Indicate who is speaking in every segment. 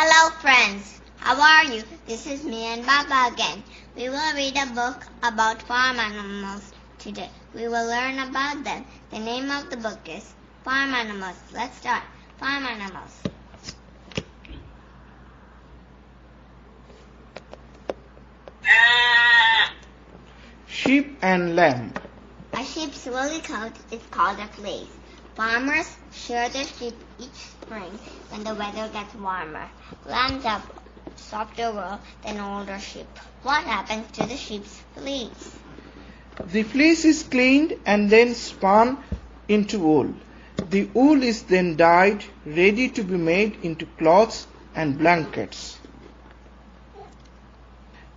Speaker 1: Hello friends, how are you? This is me and Baba again. We will read a book about farm animals today. We will learn about them. The name of the book is Farm Animals. Let's start. Farm Animals.
Speaker 2: Sheep and lamb.
Speaker 1: A sheep's woolly coat is called a fleece. Farmers shear their sheep each spring when the weather gets warmer. Lambs have softer wool than older sheep. What happens to the sheep's fleece?
Speaker 2: The fleece is cleaned and then spun into wool. The wool is then dyed, ready to be made into cloths and blankets.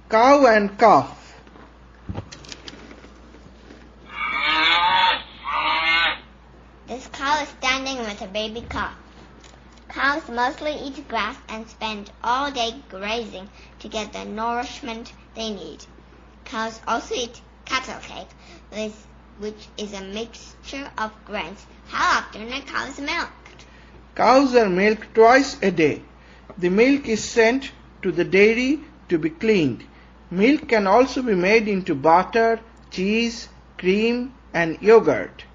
Speaker 2: Cow and calf.
Speaker 1: This cow is standing with a baby calf. Cows mostly eat grass and spend all day grazing to get the nourishment they need. Cows also eat cattle cake, which is a mixture of grains. How often are cows milked?
Speaker 2: Cows are milked twice a day. The milk is sent to the dairy to be cleaned. Milk can also be made into butter, cheese, cream, and yogurt.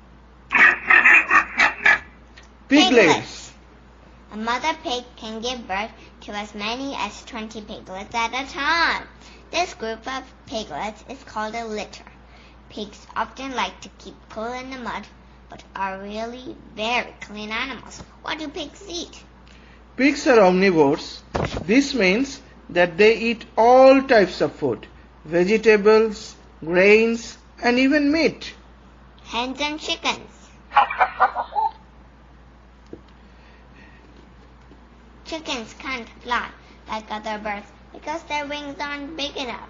Speaker 2: Piglets.
Speaker 1: A mother pig can give birth to as many as 20 piglets at a time. This group of piglets is called a litter. Pigs often like to keep cool in the mud, but are really very clean animals. What do pigs eat?
Speaker 2: Pigs are omnivores. This means that they eat all types of food, vegetables, grains, and even meat.
Speaker 1: Hens and chickens. Chickens can't fly like other birds because their wings aren't big enough.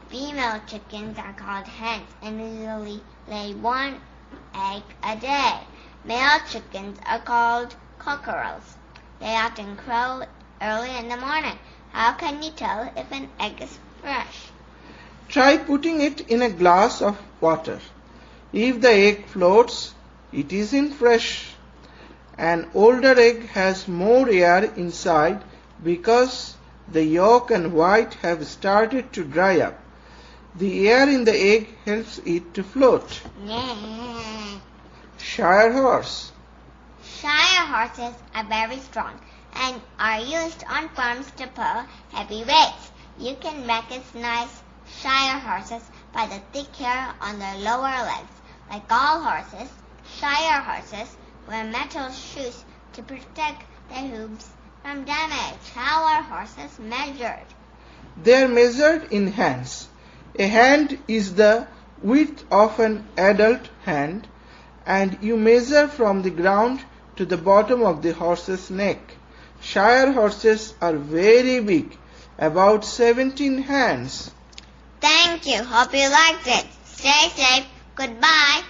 Speaker 1: Female chickens are called hens and usually lay one egg a day. Male chickens are called cockerels. They often crow early in the morning. How can you tell if an egg is fresh?
Speaker 2: Try putting it in a glass of water. If the egg floats, it isn't fresh. An older egg has more air inside because the yolk and white have started to dry up. The air in the egg helps it to float. Shire horse.
Speaker 1: Shire horses are very strong and are used on farms to pull heavy weights. You can recognize Shire horses by the thick hair on their lower legs. Like all horses, Shire horses wear metal shoes to protect their hooves from damage. How are horses measured?
Speaker 2: They are measured in hands. A hand is the width of an adult hand, and you measure from the ground to the bottom of the horse's neck. Shire horses are very big, about 17 hands.
Speaker 1: Thank you. Hope you liked it. Stay safe. Goodbye.